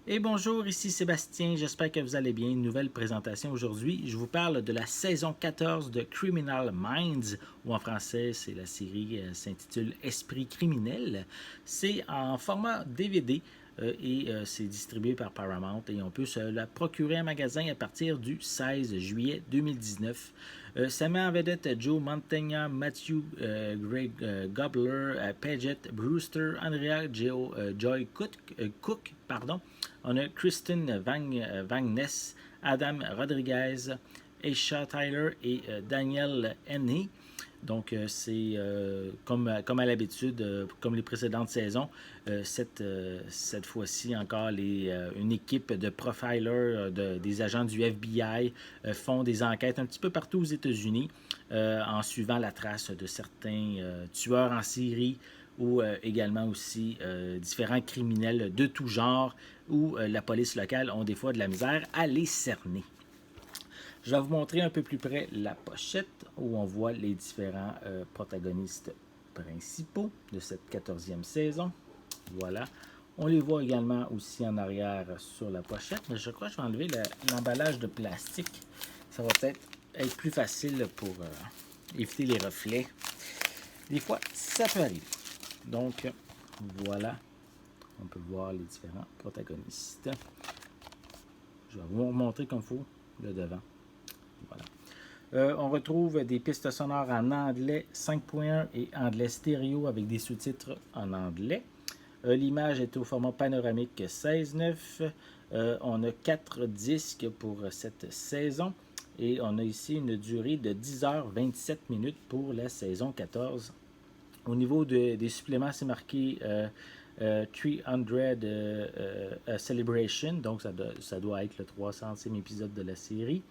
Et bonjour, ici Sébastien, j'espère que vous allez bien. Une nouvelle présentation aujourd'hui. Je vous parle de la saison 14 de Criminal Minds, ou en français, c'est la série s'intitule Esprit criminel. C'est en format DVD et c'est distribué par Paramount et on peut se la procurer en magasin à partir du 16 juillet 2019. Ça met en vedette Joe Mantegna, Matthew Greg Gobler, Paget Brewster, Andrea Joy Cook, pardon. On a Kristen Van Ness, Adam Rodriguez, Aisha Tyler et Daniel Henney. Donc, c'est comme à l'habitude, comme les précédentes saisons, cette fois-ci encore, une équipe de profilers, des agents du FBI font des enquêtes un petit peu partout aux États-Unis en suivant la trace de certains tueurs en série ou également aussi différents criminels de tout genre où la police locale ont des fois de la misère à les cerner. Je vais vous montrer un peu plus près la pochette où on voit les différents protagonistes principaux de cette 14e saison. Voilà. On les voit également aussi en arrière sur la pochette, mais je crois que je vais enlever l'emballage de plastique. Ça va peut-être être plus facile pour éviter les reflets. Des fois, ça peut arriver. Donc, voilà. On peut voir les différents protagonistes. Je vais vous montrer comme il faut le devant. Voilà. On retrouve des pistes sonores en anglais 5.1 et anglais stéréo avec des sous-titres en anglais. L'image est au format panoramique 16:9. On a 4 disques pour cette saison et on a ici une durée de 10h27 pour la saison 14. Au niveau des suppléments, c'est marqué 300 Celebration, donc ça doit être le 300e épisode de la série.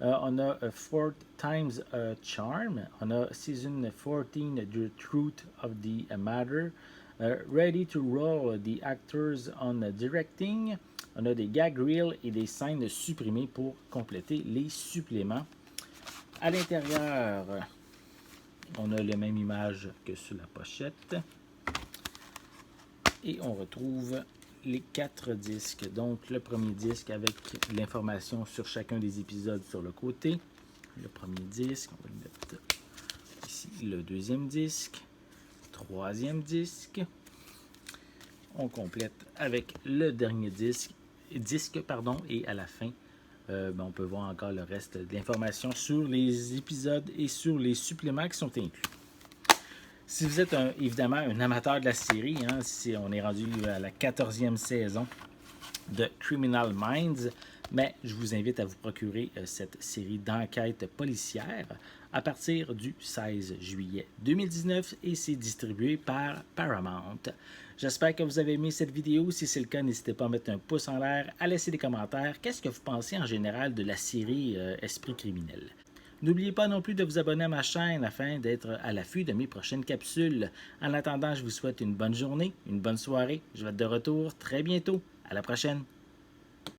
On a Fourth Times a Charm. On a Season 14, The Truth of the Matter. Ready to Roll, The Actors on Directing. On a des gag reels et des scènes supprimées pour compléter les suppléments. À l'intérieur, on a la même image que sur la pochette. Et on retrouve les 4 disques. Donc, le premier disque avec l'information sur chacun des épisodes sur le côté. Le premier disque, on va le mettre ici. Le deuxième disque. Troisième disque. On complète avec le dernier disque. Et à la fin, on peut voir encore le reste de l'information sur les épisodes et sur les suppléments qui sont inclus. Si vous êtes évidemment un amateur de la série, si on est rendu à la 14e saison de Criminal Minds, mais je vous invite à vous procurer cette série d'enquêtes policières à partir du 16 juillet 2019 et c'est distribué par Paramount. J'espère que vous avez aimé cette vidéo. Si c'est le cas, n'hésitez pas à mettre un pouce en l'air, à laisser des commentaires. Qu'est-ce que vous pensez en général de la série Esprit criminel? N'oubliez pas non plus de vous abonner à ma chaîne afin d'être à l'affût de mes prochaines capsules. En attendant, je vous souhaite une bonne journée, une bonne soirée. Je vais être de retour très bientôt. À la prochaine!